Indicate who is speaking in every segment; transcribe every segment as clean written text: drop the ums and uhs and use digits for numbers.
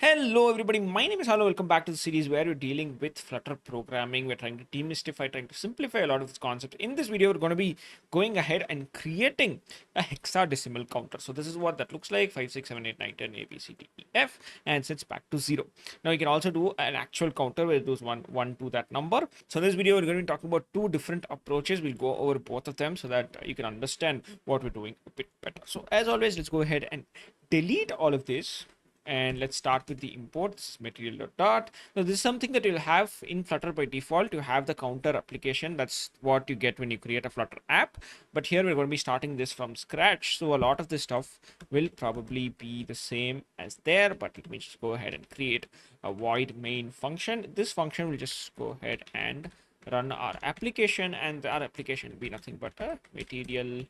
Speaker 1: Hello everybody, my name is Hello. Welcome back to the series where we're dealing with Flutter programming. We're trying to demystify, trying to simplify a lot of this concept. In this video, we're going to be going ahead and creating a hexadecimal counter. So this is what that looks like: 5, 6, 7, 8, 9, 10, A, B, C, D, E, F, and sets back to 0. Now you can also do an actual counter where it goes 1, 1 to that number. So in this video, we're going to be talking about two different approaches. We'll go over both of them so that you can understand what we're doing a bit better. So as always, let's go ahead and delete all of this. And let's start with the imports material.dot. So this is something that you'll have in Flutter by default. You have the counter application. That's what you get when you create a Flutter app. But here we're going to be starting this from scratch. So a lot of this stuff will probably be the same as there. But let me just go ahead and create a void main function. This function will just go ahead and run our application, and our application will be nothing but a material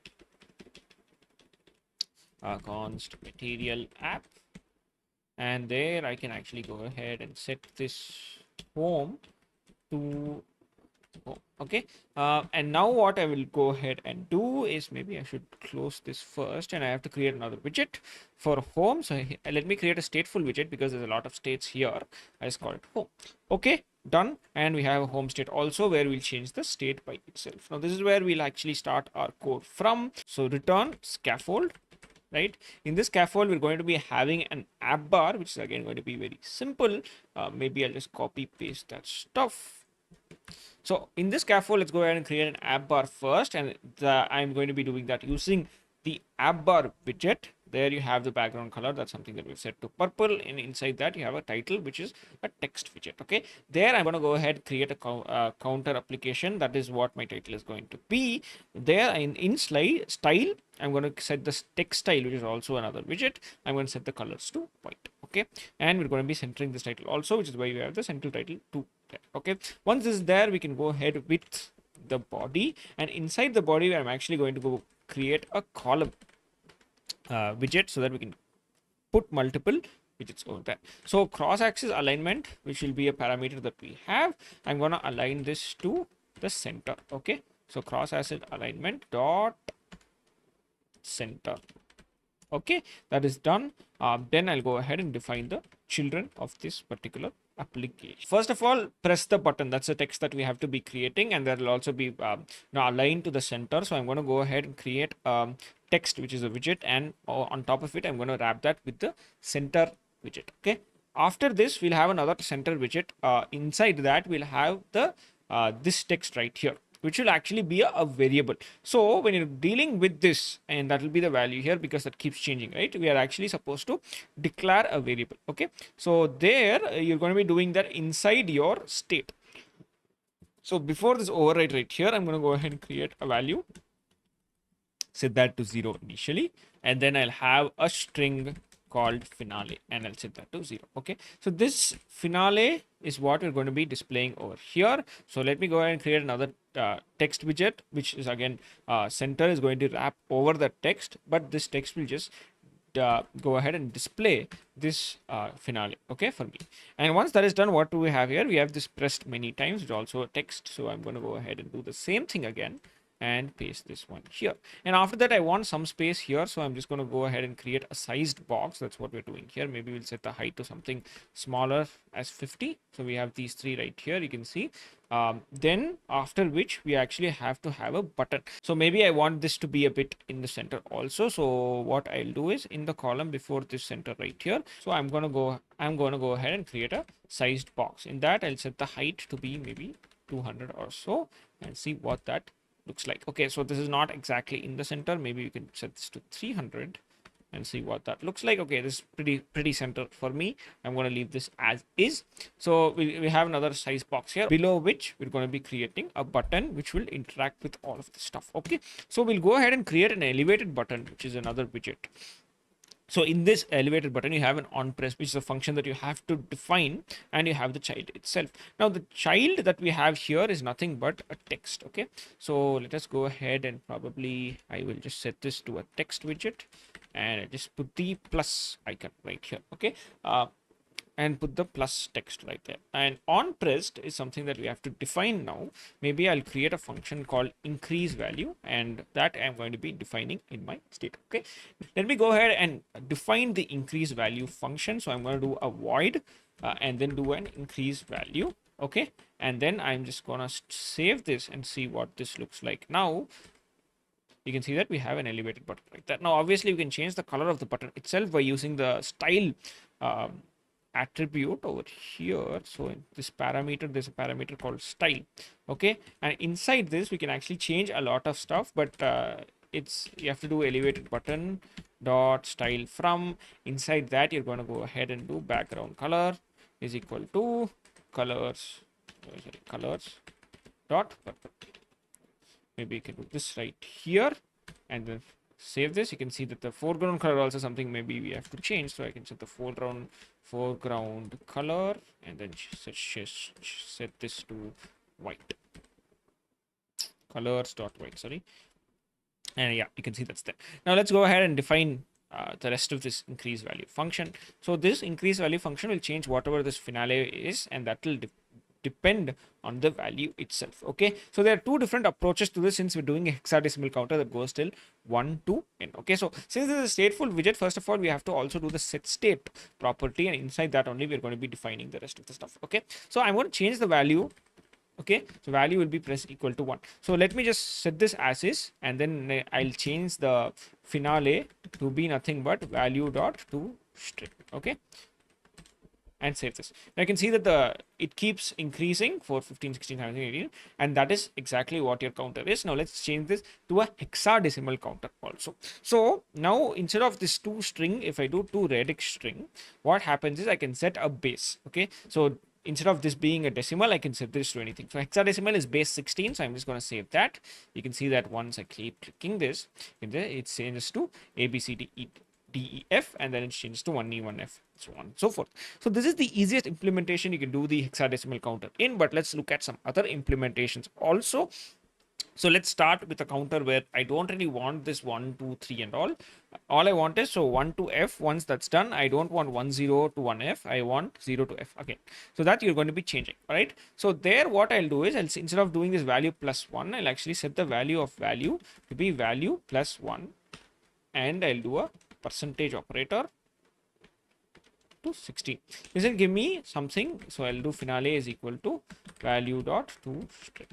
Speaker 1: const material app. And there I can actually go ahead and set this home to home. Okay. And now what I will go ahead and do is, maybe I should close this first, and I have to create another widget for home. So let me create a stateful widget because there's a lot of states here. I just call it home. Okay, done. And we have a home state also where we'll change the state by itself. Now this is where we'll actually start our code from. So return scaffold. Right, in this scaffold we're going to be having an app bar, which is again going to be very simple. Maybe I'll just copy paste that stuff. So in this scaffold, let's go ahead and create an app bar first, and I'm going to be doing that using the app bar widget. There you have the background color. That's something that we've set to purple, and inside that you have a title, which is a text widget. Okay, there I'm going to go ahead create a counter application. That is what my title is going to be. There in style, I'm going to set this text style, which is also another widget. I'm going to set the colors to white. Okay, and we're going to be centering this title also, which is why we have the central title to there. Okay, once this is there, we can go ahead with the body, and inside the body I'm actually going to go create a column widget so that we can put multiple widgets over there. So cross axis alignment, which will be a parameter that we have, I'm going to align this to the center. Okay, so cross axis alignment dot center. Okay, that is done. Then I'll go ahead and define the children of this particular application. First of all, press the button. That's the text that we have to be creating, and that will also be now aligned to the center. So I'm going to go ahead and create text, which is a widget, and on top of it I'm going to wrap that with the center widget. Okay, after this we'll have another center widget. Inside that we'll have the this text right here, which will actually be a variable. So when you're dealing with this, and that will be the value here because that keeps changing, right? We are actually supposed to declare a variable. Okay, so there you're going to be doing that inside your state. So before this override right here, I'm going to go ahead and create a value, set that to 0 initially, and then I'll have a string called finale, and I'll set that to 0. Okay, so this finale is what we're going to be displaying over here. So let me go ahead and create another text widget, which is again center is going to wrap over the text, but this text will just go ahead and display this finale, okay, for me. And once that is done, what do we have here? We have this pressed many times, which is also a text. So I'm going to go ahead and do the same thing again and paste this one here. And after that, I want some space here, so I'm just going to go ahead and create a sized box. That's what we're doing here. Maybe we'll set the height to something smaller as 50. So we have these three right here, you can see. Then after which we actually have to have a button. So maybe I want this to be a bit in the center also. So what I'll do is, in the column before this center right here, so I'm going to go ahead and create a sized box. In that, I'll set the height to be maybe 200 or so, and see what that looks like. Okay, so this is not exactly in the center. Maybe you can set this to 300 and see what that looks like. Okay, this is pretty center for me. I'm going to leave this as is. So we have another size box here, below which we're going to be creating a button which will interact with all of the stuff. Okay, so we'll go ahead and create an elevated button, which is another widget. So in this elevated button, you have an onPress, which is a function that you have to define, and you have the child itself. Now the child that we have here is nothing but a text. Okay, so let us go ahead and probably I will just set this to a text widget, and I just put the plus icon right here. Okay, and put the plus text right there. And on pressed is something that we have to define now. Maybe I'll create a function called increase value, and that I'm going to be defining in my state. Okay, let me go ahead and define the increase value function. So I'm going to do a void and then do an increase value. Okay, and then I'm just gonna save this and see what this looks like. Now you can see that we have an elevated button like that. Now obviously we can change the color of the button itself by using the style um, attribute over here. So in this parameter, there's a parameter called style. Okay, and inside this we can actually change a lot of stuff, but you have to do elevated button dot style from. Inside that you're going to go ahead and do background color is equal to colors, colors dot purple. Maybe you can do this right here and then save this. You can see that the foreground color also something maybe we have to change. So I can set the foreground color and then set this to white. Colors dot white, sorry. And yeah, you can see that's there. Now let's go ahead and define the rest of this increase value function. So this increase value function will change whatever this finale is, and that will depend on the value itself. Okay, so there are two different approaches to this, since we're doing a hexadecimal counter that goes till 1 to n. Okay, so since this is a stateful widget, first of all we have to also do the set state property, and inside that only we're going to be defining the rest of the stuff. Okay, so I'm going to change the value. Okay, so value will be press equal to 1. So let me just set this as is, and then I'll change the finale to be nothing but value dot to string. Okay, and save this. Now you can see that it keeps increasing for 15, 16, 17, 18, and that is exactly what your counter is. Now let's change this to a hexadecimal counter also. So now instead of this to string, if I do to radix string, what happens is I can set a base. Okay, so instead of this being a decimal, I can set this to anything. So hexadecimal is base 16, so I'm just going to save that. You can see that once I keep clicking this, it changes to A, B, C, D, E, D, E, F, and then it changes to 1E, 1F, so on and so forth. So this is the easiest implementation you can do the hexadecimal counter in, but let's look at some other implementations also. So let's start with a counter where I don't really want this 1, 2, 3 and all. All I want is, so 1 to F, once that's done, I don't want 1, 0 to 1F, I want 0 to F again. So that you're going to be changing, right? So there what I'll do is, instead of doing this value plus 1, I'll actually set the value of value to be value plus 1, and I'll do a percentage operator to 16. This will give me something. So I'll do finale is equal to value dot to string.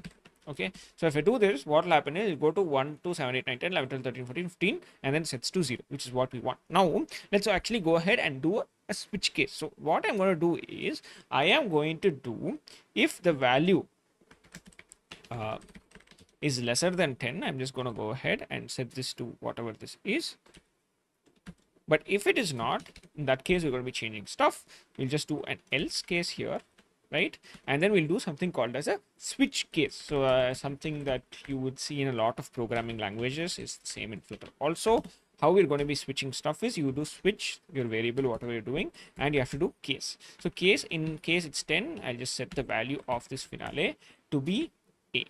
Speaker 1: Okay, so if I do this, what will happen is it'll go to 1, 2, 7, 8, 9, 10, 11, 12, 13, 14, 15, and then sets to 0, which is what we want. Now let's actually go ahead and do a switch case. So what I'm going to do is, I am going to do, if the value is lesser than 10, I'm just going to go ahead and set this to whatever this is. But if it is not, in that case, we're going to be changing stuff. We'll just do an else case here, right? And then we'll do something called as a switch case. So something that you would see in a lot of programming languages is the same in Flutter. Also, how we're going to be switching stuff is, you do switch your variable, whatever you're doing, and you have to do case. So case, in case it's 10, I'll just set the value of this finale to be A.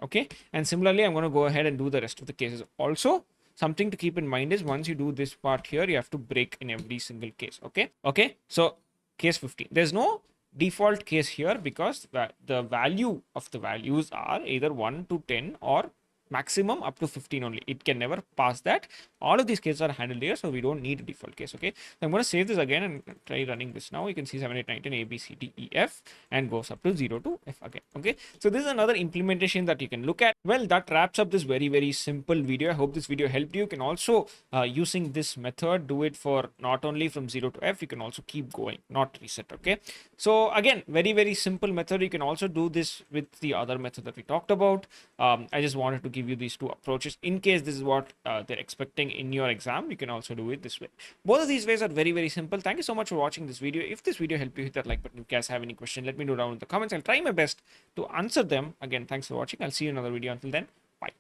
Speaker 1: Okay, and similarly, I'm going to go ahead and do the rest of the cases also. Something to keep in mind is, once you do this part here, you have to break in every single case. Okay, so case 15, there's no default case here, because the value of the values are either 1 to 10 or maximum up to 15 only. It can never pass that. All of these cases are handled here, so we don't need a default case. Okay, so I'm going to save this again and try running this now. You can see 7, 8, 9, 10, A, B, C, D, E, F, and goes up to 0 to F again. Okay, so this is another implementation that you can look at. Well, that wraps up this very, very simple video. I hope this video helped you. You can also, using this method, do it for not only from 0 to F, you can also keep going, not reset. Okay, so again, very, very simple method. You can also do this with the other method that we talked about. I just wanted to give you these two approaches in case this is what they're expecting in your exam. You can also do it this way. Both of these ways are very, very simple. Thank you so much for watching this video. If this video helped you, hit that like button. If you guys have any question, let me know down in the comments. I'll try my best to answer them. Again, thanks for watching. I'll see you in another video. Until then,